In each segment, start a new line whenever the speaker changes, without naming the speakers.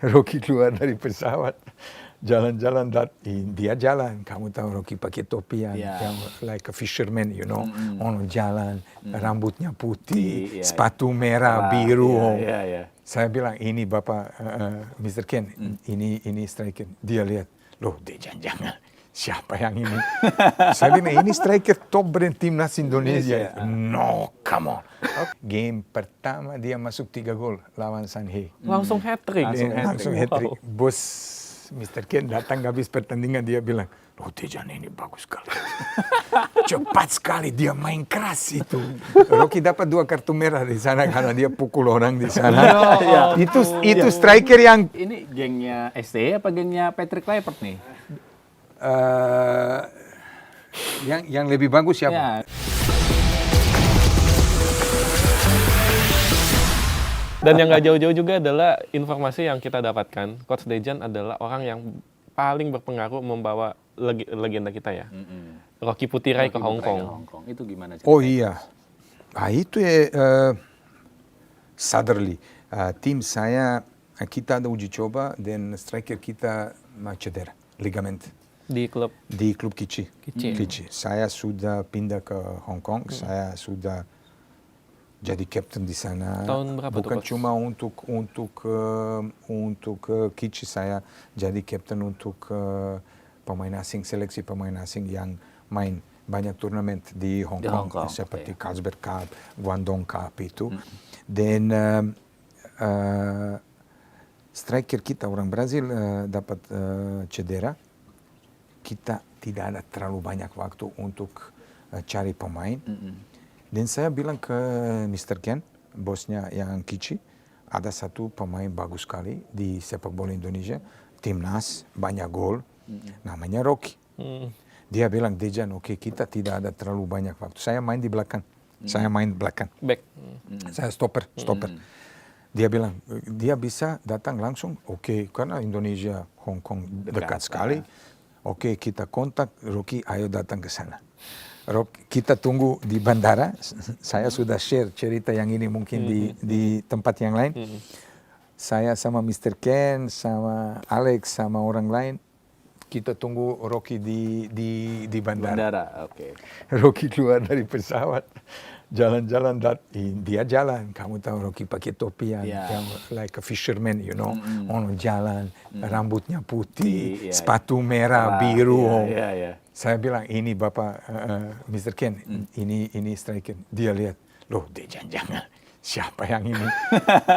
Rocky keluar dari pesawat, jalan-jalan, dia jalan. Kamu tahu Rocky pakai topi yang like a fisherman, you know, jalan, rambutnya putih, sepatu merah, biru. Saya bilang, ini Bapak Mr. Ken, ini striker. Dia lihat, loh, dia jangan. Siapa yang ini? Saya bilang, ini striker top brand timnas Indonesia. No, come on. Game pertama dia masuk 3 gol lawan Sanhe.
Langsung hat-trick.
Langsung hat-trick. Bos Mr. Ken datang habis pertandingan, dia bilang, loh, Tejan ini bagus sekali. Cepat sekali, dia main keras itu. Rocky dapat 2 kartu merah di sana karena dia pukul orang di sana. Itu striker yang...
Ini gengnya ST apa gengnya Patrick Kluivert nih?
Yang lebih bagus siapa?
Ya.
Dan yang nggak jauh-jauh juga adalah informasi yang kita dapatkan. Coach Dejan adalah orang yang paling berpengaruh membawa legenda kita ya. Rocky Putirai ke Hong Kong.
Itu gimana ceritanya?
Oh iya. Itu suddenly. Tim saya, kita ada uji coba dan striker kita cedera, ligament.
Di
klub Kichi. Saya sudah pindah ke Hong Kong. Saya sudah jadi kapten di sana.
Tahun berapa
Bukan
tuh,
cuma untuk Kichi, saya jadi kapten untuk pemain asing, seleksi pemain asing yang main banyak turnamen di Hong Kong. Seperti Carlsberg Cup, Guangdong Cup itu. Dan striker kita orang Brazil dapat cedera. Kita tidak ada terlalu banyak waktu untuk cari pemain. Dan saya bilang ke Mr. Ken, bosnya yang Kichi, ada satu pemain bagus sekali di sepak bola Indonesia, timnas, banyak gol, namanya Rocky. Dia bilang, Dejan, oke, kita tidak ada terlalu banyak waktu. Saya main di belakang.
back.
Saya stopper. Dia bilang, dia bisa datang langsung, oke, karena Indonesia, Hong Kong dekat sekali. Oke, kita kontak Rocky, ayo datang ke sana. Kita tunggu di bandara. Saya sudah share cerita yang ini mungkin di tempat yang lain. Saya sama Mr. Ken, sama Alex, sama orang lain. Kita tunggu Rocky di bandara. Rocky keluar dari pesawat, jalan-jalan, dia jalan. Kamu tahu Rocky pakai topi yang like a fisherman, you know, jalan, rambutnya putih, sepatu merah, biru. Saya bilang, ini Bapak Mr. Ken, ini striker. Dia lihat, loh, dia jangan. Siapa yang ini?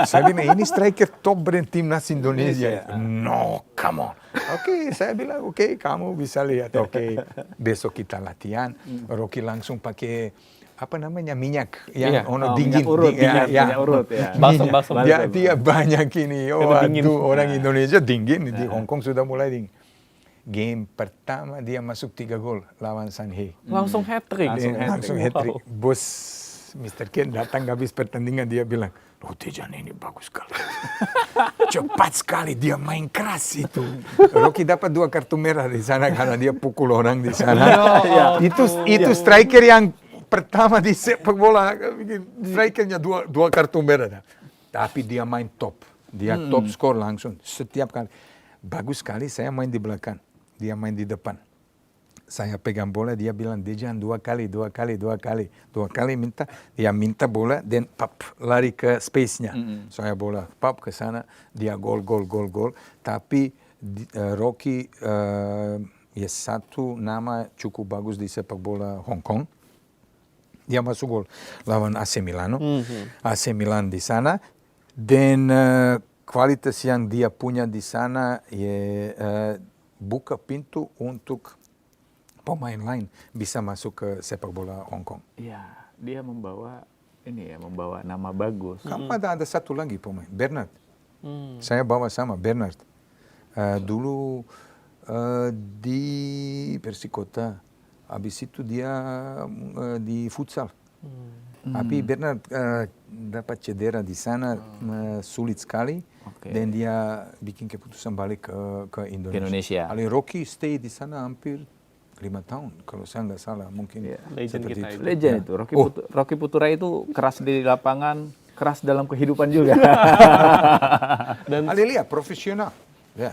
Saya bilang, ini striker top brand timnas Indonesia. No, come on. Oke, saya bilang, oke, kamu bisa lihat. Oke, besok kita latihan. Rocky langsung pakai apa namanya, minyak yang dingin.
Minyak urut.
Balsam.
Dia banyak ini. Orang Indonesia dingin. Di Hong Kong sudah mulai dingin. Game pertama dia masuk 3 gol lawan Sanhe.
Langsung hat-trick.
Langsung hat-trick. Bos Mr. Ken datang habis pertandingan, dia bilang, loh, Tejan ini bagus sekali. Cepat sekali, dia main keras itu. Rocky dapat 2 kartu merah di sana karena dia pukul orang di sana. Itu striker yang pertama di sepak bola, strikernya 2 kartu merah. Tapi dia main top. Dia top skor langsung setiap kali. Bagus sekali, saya main di belakang. Dia main di depan. Saya pegang bola, dia bilang, Dejan 2 kali. Dia minta bola, dan lari ke space-nya. Saya bola, ke sana, dia gol. Tapi Rocky, satu nama cukup bagus di sepak bola Hong Kong. Dia masuk gol lawan AC Milano. AC Milan di sana. Dan kualitas yang dia punya di sana buka pintu untuk pemain lain bisa masuk ke sepak bola Hong Kong.
Iya, dia membawa nama bagus.
Kamu ada satu lagi pemain, Bernard. Saya bawa sama Bernard. Dulu di Persikota, habis itu dia di futsal. Tapi Bernard dapat cedera di sana, sulit sekali. Dan dia bikin keputusan balik ke Indonesia. Rocky stay di sana hampir 5 tahun, kalau saya nggak salah, mungkin.
Legend kita itu.
Legend itu. Rocky Putirai itu keras di lapangan, keras dalam kehidupan juga.
Dan
Adelia profesional. Ya,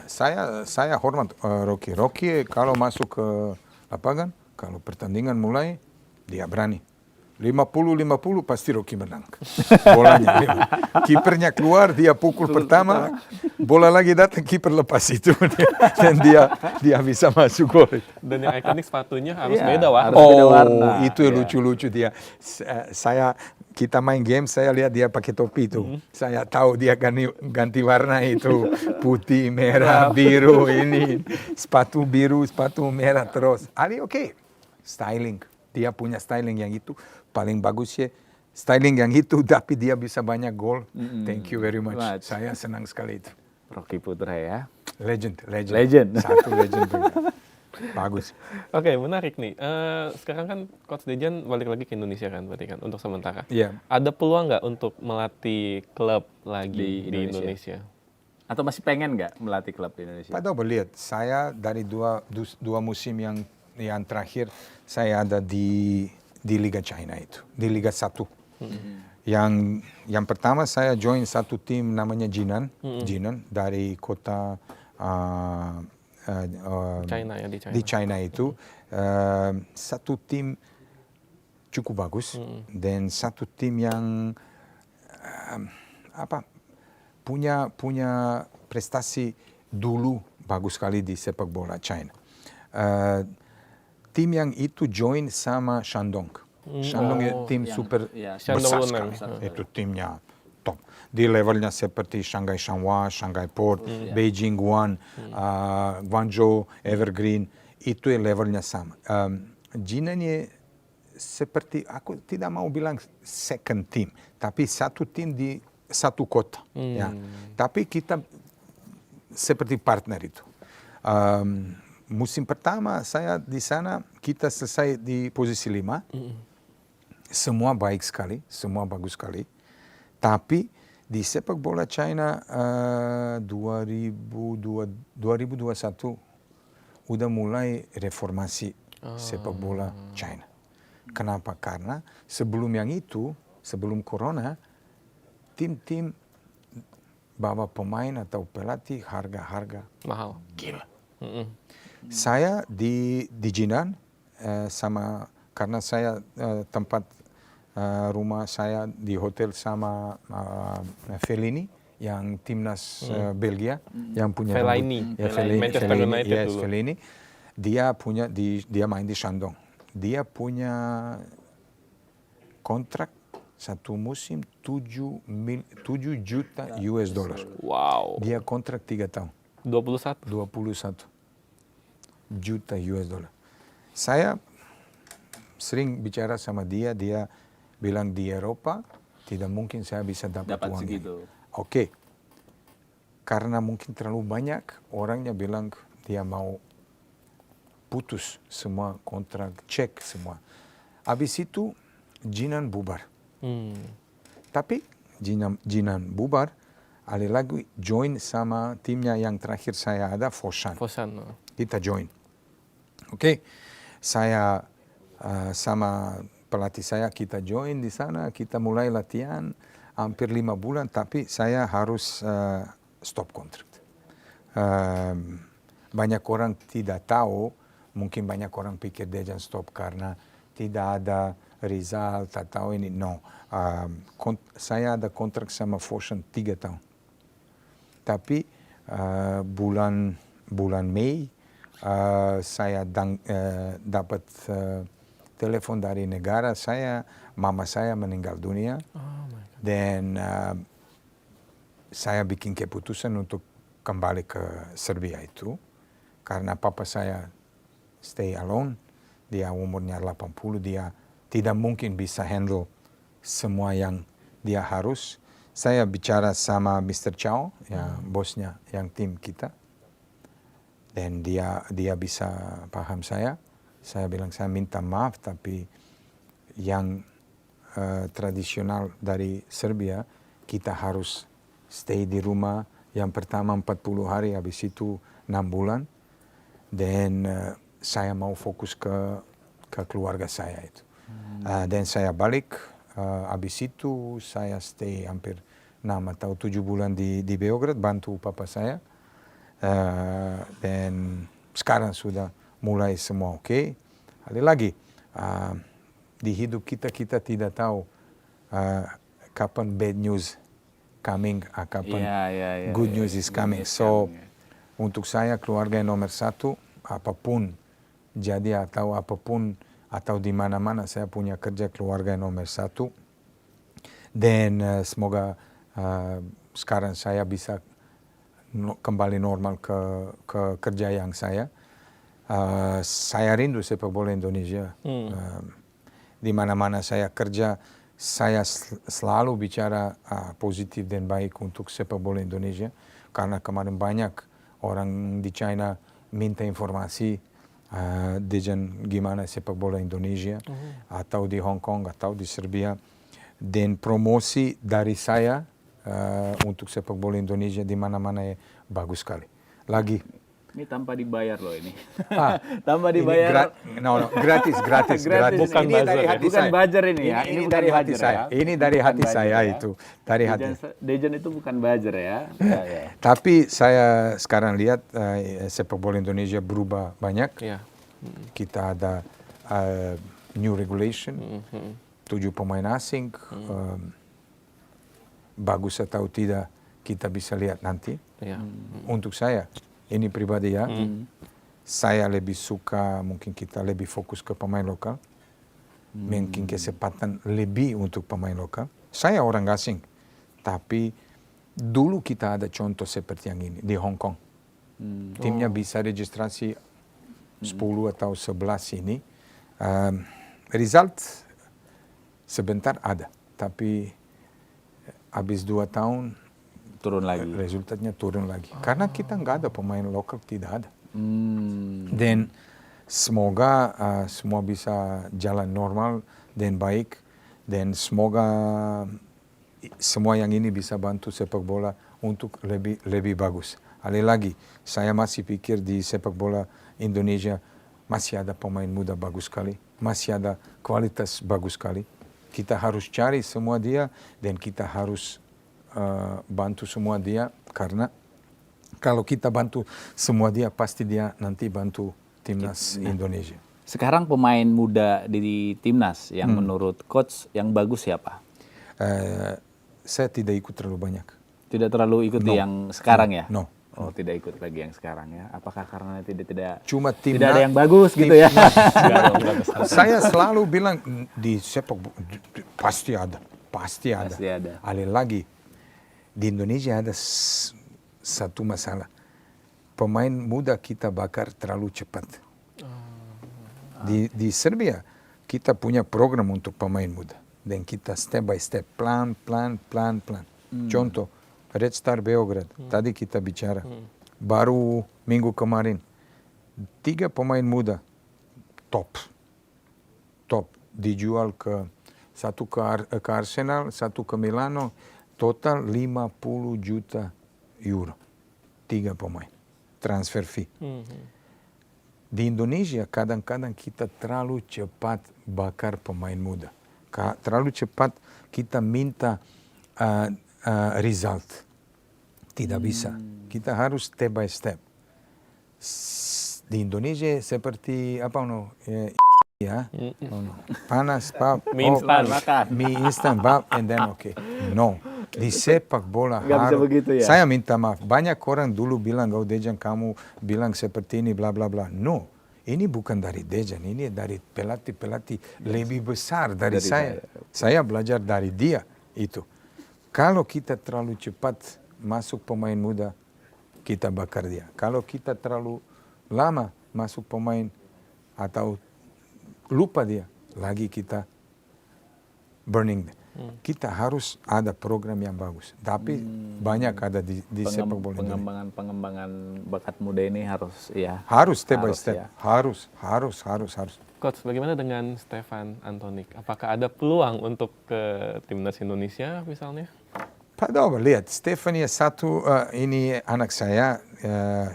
saya hormat Rocky. Rocky kalau masuk ke lapangan, kalau pertandingan mulai, dia berani. 50-50 pasti Rocky menang. Bolanya. Kipernya keluar, dia pukul pertama, bola lagi datang, kiper lepas itu. Dan dia bisa masuk gol.
dan yang ikonik sepatunya harus
Iya,
beda, Wak.
harus beda warna.
Itu
Iya.
lucu-lucu dia. Kita main game, saya lihat dia pakai topi itu. Saya tahu dia ganti warna itu. Putih, merah, biru ini. Sepatu biru, sepatu merah terus. Ali oke. Styling. Dia punya styling yang itu. Paling bagus ya. Styling yang itu, tapi dia bisa banyak gol. Thank you very much. Saya senang sekali itu.
Rocky Putra ya.
Legend.
Legend.
Satu legend. Bagus.
Oke, menarik nih. Sekarang kan Coach Dejan balik lagi ke Indonesia kan, berarti kan untuk sementara.
Iya.
Ada peluang nggak untuk melatih klub lagi
Di
di
Indonesia.
Indonesia?
Atau masih pengen nggak melatih klub di Indonesia?
Pak Dobo lihat, saya dari dua musim yang terakhir, saya ada di Liga China itu, di Liga 1. Yang pertama saya join satu tim namanya Jinan dari kota
China ya, di China.
di China itu. Satu tim cukup bagus dan satu tim yang punya prestasi dulu bagus sekali di sepak bola China. Tim yang itu join sama Shandong. Shandong ya tim super
ya,
Shandong
besar
Luneng.
sekali. Itu timnya top. Di levelnya seperti Shanghai Shenhua, Shanghai Port, Beijing Guan, Guangzhou, Evergreen. Itu levelnya sama. Jinan ya seperti, aku tidak mau bilang second team, tapi satu tim di satu kota. Ya. Tapi kita seperti partner itu. Musim pertama saya di sana, kita selesai di posisi 5. Semua baik sekali, semua bagus sekali. Tapi di sepak bola China 2021 udah mulai reformasi sepak bola China. Kenapa? Karena sebelum yang itu, sebelum corona, tim-tim bawa pemain atau pelatih harga-harga
Mahal.
gila. Saya di Jinan karena saya tempat rumah saya di hotel sama Fellaini yang timnas Belgia yang punya
Fellaini.
ya,
Manchester United
yes,
dulu.
Fellaini. Dia main di Shandong. Dia punya kontrak satu musim 7 juta US dollar.
Wow.
Dia kontrak 3 tahun.
21.
21 juta US dollar. Saya sering bicara sama dia bilang di Eropa tidak mungkin saya bisa dapat uang
segitu.
Oke. Karena mungkin terlalu banyak, orangnya bilang dia mau putus semua kontrak, cek semua. Habis itu Jinan bubar. Tapi Jinan bubar, ada lagi join sama timnya yang terakhir saya ada, Foshan.
Fosan.
Kita join. Oke, saya sama pelatih saya kita join di sana, kita mulai latihan hampir 5 bulan, tapi saya harus stop kontrak. Banyak orang tidak tahu, mungkin banyak orang pikir Dejan stop karena tidak ada result atau ini. No, saya ada kontrak sama Foshan 3 tahun. Tapi bulan Mei saya dapat telepon dari negara saya, mama saya meninggal dunia, dan saya bikin keputusan untuk kembali ke Serbia itu, karena papa saya stay alone, dia umurnya 80, dia tidak mungkin bisa handle semua yang dia harus. Saya bicara sama Mr. Chow, ya, bosnya yang tim kita. Dan dia bisa paham saya. Saya bilang saya minta maaf, tapi yang tradisional dari Serbia, kita harus stay di rumah. Yang pertama 40 hari, habis itu 6 bulan. Dan saya mau fokus ke keluarga saya itu. Dan saya balik Habis itu saya stay hampir 6 atau 7 bulan di Beograd, bantu papa saya. Dan sekarang sudah mulai semua oke. Lagi, di hidup kita tidak tahu kapan bad news coming, kapan good news is coming. So, untuk saya keluarga yang nomor satu, apapun jadi atau apapun atau di mana-mana saya punya kerja, keluarga yang nomor satu. Dan semoga sekarang saya bisa kembali normal ke kerja yang saya. Saya rindu sepak bola Indonesia. Di mana-mana saya kerja, saya selalu bicara positif dan baik untuk sepak bola Indonesia. Karena kemarin banyak orang di China minta informasi Dejan gimana sepak bola Indonesia, atau di Hong Kong, atau di Serbia. Dan promosi dari saya untuk sepak bola Indonesia di mana-mana bagus sekali. Lagi.
Ini tanpa dibayar loh ini. Tanpa dibayar.
Gratis.
Bukan
ini dari hati
bukan
saya.
buzzer ini ya.
Ini dari hati saya. Ini dari hati saya itu. Dari hati.
Dejan itu bukan buzzer ya.
Tapi saya sekarang lihat sepak bola Indonesia berubah banyak. Kita ada new regulation, 7 pemain asing. Bagus atau tidak kita bisa lihat nanti. Untuk saya, ini pribadi ya, saya lebih suka, mungkin kita lebih fokus ke pemain lokal. Mungkin kesempatan lebih untuk pemain lokal. Saya orang asing, tapi dulu kita ada contoh seperti yang ini di Hong Kong. Timnya bisa registrasi 10 atau 11 ini. Result sebentar ada, tapi habis 2 tahun
turun lagi.
Resultatnya turun lagi. Karena kita nggak ada pemain lokal, tidak ada. Dan semoga semua bisa jalan normal dan baik. Dan semoga semua yang ini bisa bantu sepak bola untuk lebih bagus. Lagi, saya masih pikir di sepak bola Indonesia masih ada pemain muda bagus sekali. Masih ada kualitas bagus sekali. Kita harus cari semua dia dan kita harus bantu semua dia, karena kalau kita bantu semua dia, pasti dia nanti bantu timnas Indonesia.
Sekarang pemain muda di timnas yang menurut coach yang bagus siapa?
Saya tidak ikut terlalu banyak.
Tidak terlalu ikut yang sekarang ya?
No.
Oh, tidak ikut lagi yang sekarang ya? Apakah karena tidak
Cuma
tidak ada yang bagus gitu ya?
Saya selalu bilang di sepak bola pasti ada. Lagi, di Indonesia ada satu masalah. Pemain muda kita bakar terlalu cepat. Di Serbia, kita punya program untuk pemain muda. Dan kita step by step, pelan. Contoh, Red Star Beograd, tadi kita bicara. Baru minggu kemarin, 3 pemain muda, top. Dijual satu ke Arsenal, satu ke Milano, total 50 juta euro. 3 pemain. Transfer fee. Di Indonesia kadang-kadang kita terlalu cepat bakar pemain muda. Terlalu cepat kita minta result. Tidak bisa. Kita harus step by step. Di Indonesia seperti ya, panas, bab, mie instan, bab, and then okay. No, di sepak bola harus.
Begitu ya?
Saya minta maaf. Banyak orang dulu bilang, Dejan kamu bilang seperti ini, bla bla bla. No, ini bukan dari Dejan, ini dari pelatih lebih besar dari saya. Saya belajar dari dia itu. Kalau kita terlalu cepat masuk pemain muda, kita bakar dia. Kalau kita terlalu lama masuk pemain atau lupa dia, lagi kita burning. Kita harus ada program yang bagus. Tapi banyak ada di sepak bola.
Pengembangan bakat muda ini harus ya.
Harus step by step.
Ya.
Harus.
Coach, bagaimana dengan Stefan Antonik? Apakah ada peluang untuk ke timnas Indonesia misalnya?
Padahal lihat, Stefan ya satu, ini anak saya,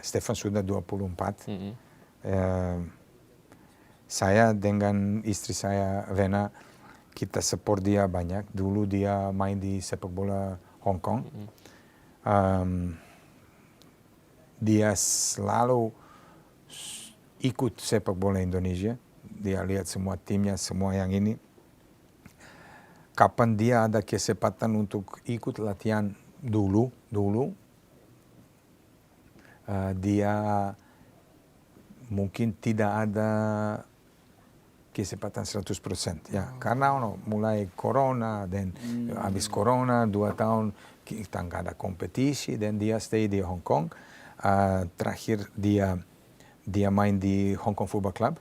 Stefan sudah 24. Saya dengan istri saya, Vena, kita support dia banyak. Dulu dia main di sepak bola Hong Kong. Dia selalu ikut sepak bola Indonesia. Dia lihat semua timnya, semua yang ini. Kapan dia ada kesempatan untuk ikut latihan dulu, dia mungkin tidak ada kesempatan 100%. Ya, karena mulai corona dan habis corona 2 tahun kita nggak ada kompetisi dan dia stay di Hong Kong. Terakhir dia main di Hong Kong Football Club.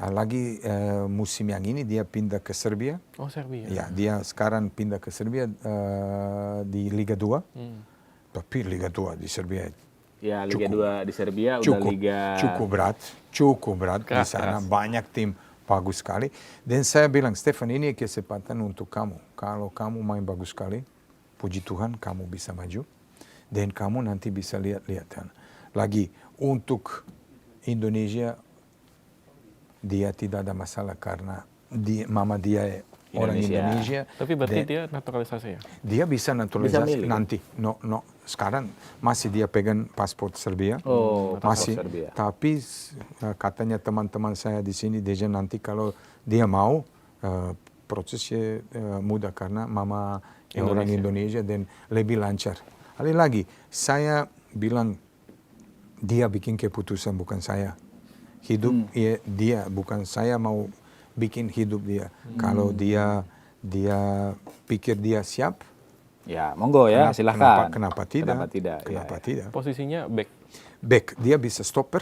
Lagi musim yang ini dia pindah ke Serbia.
Oh, Serbia.
Ya, dia sekarang pindah ke Serbia di Liga 2. Tapi Liga 2 di Serbia
Ya, Liga 2 di Serbia udah Liga
cukup berat di sana.
Keras.
Banyak tim bagus sekali. Dan saya bilang, Stefan, ini kesempatan untuk kamu. Kalau kamu main bagus sekali, puji Tuhan kamu bisa maju. Dan kamu nanti bisa lihat-lihat. Lagi, untuk Indonesia, dia tidak ada masalah karena mama dia orang Indonesia.
Tapi berarti dia naturalisasi ya?
Dia bisa naturalisasi
milih.
nanti. No. Sekarang masih dia pegang paspor Serbia.
Oh,
masih.
paspor Serbia.
Tapi katanya teman-teman saya di sini, Dejan, nanti kalau dia mau, prosesnya mudah karena mama orang Indonesia dan lebih lancar. Lagi, saya bilang dia bikin keputusan, bukan saya. Hidup dia, bukan saya mau bikin hidup dia. Kalau dia pikir dia siap,
ya monggo ya, silahkan.
Kenapa tidak?
Kenapa tidak?
Tidak?
Posisinya
Back, dia bisa stopper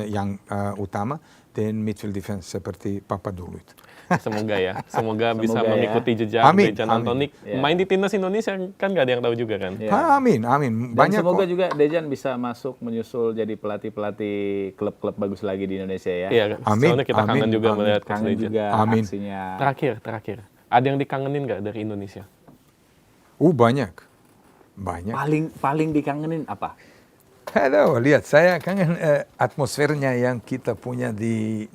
yang utama dan midfield defense seperti Papa dulu itu.
Semoga ya. Semoga bisa
ya.
mengikuti jejak Dejan Antonik. Main di timnas Indonesia kan nggak ada yang tahu juga kan.
Ya.
Amin.
Dan
Banyak
semoga juga Dejan bisa menyusul jadi pelatih klub-klub bagus lagi di Indonesia ya.
Iya, soalnya kita kangen juga melihat Coach
Kangen
Dejan.
juga aksinya.
Terakhir. Ada yang dikangenin nggak dari Indonesia?
Banyak.
Paling dikangenin apa?
Aduh, lihat, saya kangen atmosfernya yang kita punya di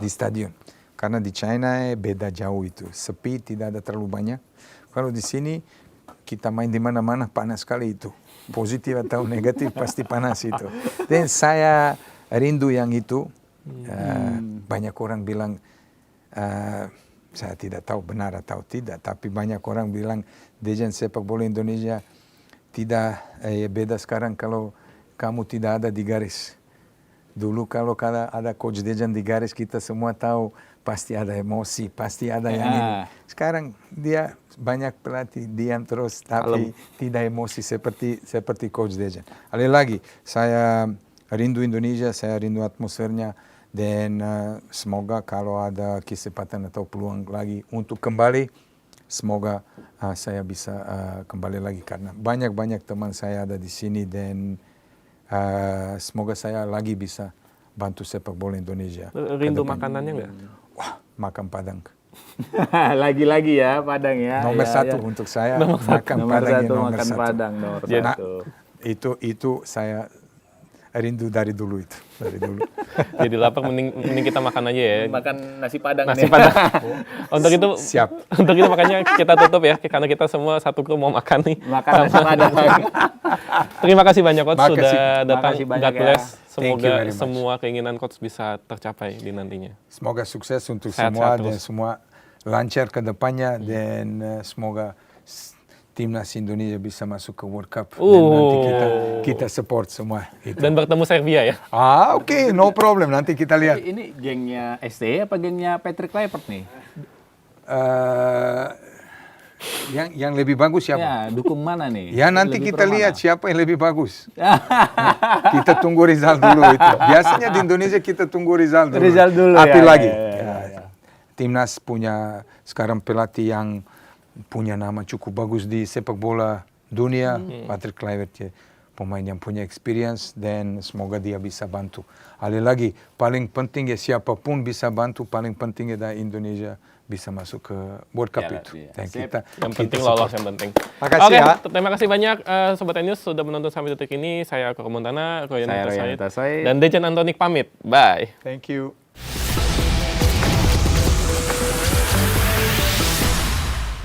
stadion. Karena di China beda jauh itu. Sepi, tidak ada terlalu banyak. Kalau di sini kita main di mana-mana panas sekali itu. Positif atau negatif pasti panas itu. Dan saya rindu yang itu. Banyak orang bilang, saya tidak tahu benar atau tidak, tapi banyak orang bilang Dejan sepak bola Indonesia tidak beda sekarang kalau kamu tidak ada di garis. Dulu kalau ada Coach Dejan di garis, kita semua tahu pasti ada emosi, pasti ada yang ini. Sekarang dia banyak pelatih diam terus, tapi tidak emosi seperti Coach Dejan. Lagi, saya rindu Indonesia, saya rindu atmosfernya, dan semoga kalau ada kesempatan atau peluang lagi untuk kembali, semoga saya bisa kembali lagi karena banyak teman saya ada di sini dan semoga saya lagi bisa bantu sepak bola Indonesia.
Rindu makanannya nggak?
Wah, makan Padang.
Lagi-lagi ya Padang ya.
Nomor satu untuk saya makan Padang.
Makan Padang nomor satu.
Itu saya rindu dari dulu itu.
Jadi lapar, mending kita makan aja ya.
Makan nasi Padang.
Nasi Padang. Untuk itu
siap.
Untuk itu makanya kita tutup ya, karena kita semua satu kru mau makan nih.
Makan nasi Padang.
Terima kasih banyak Coach sudah datang.
Makasih banyak,
God bless.
ya.
Semoga semua keinginan Coach bisa tercapai di nantinya.
Semoga sukses untuk
Sehat
semua dan
terus.
semua lancar ke depannya dan semoga timnas Indonesia bisa masuk ke World Cup dan nanti kita support semua itu.
Dan bertemu Serbia ya.
Oke, no problem, nanti kita lihat.
Ini gengnya ST apa gengnya Patrick Kluivert nih?
Yang lebih bagus siapa?
Ya, dukung mana nih?
Ya nanti
Lebih
kita
pro
lihat
mana?
siapa yang lebih bagus. Kita tunggu result dulu itu. Biasanya di Indonesia kita tunggu result dulu.
Result dulu,
Tapi
ya,
lagi,
ya.
Timnas punya sekarang pelatih yang punya nama cukup bagus di sepak bola dunia. Patrick Kluivert, pemain yang punya experience dan semoga dia bisa bantu. Lagi, paling penting ya siapapun bisa bantu. Paling penting ya Indonesia bisa masuk ke World Cup
Ya,
itu.
iya.
Dan
Sip.
Yang penting lolos, yang penting.
Makasih
Oke,
ya.
terima kasih banyak Sobat News sudah menonton sampai detik ini. Saya Koko Montana,
Saya Royan Tasoi.
dan Dejan Antonik pamit. Bye.
Thank you.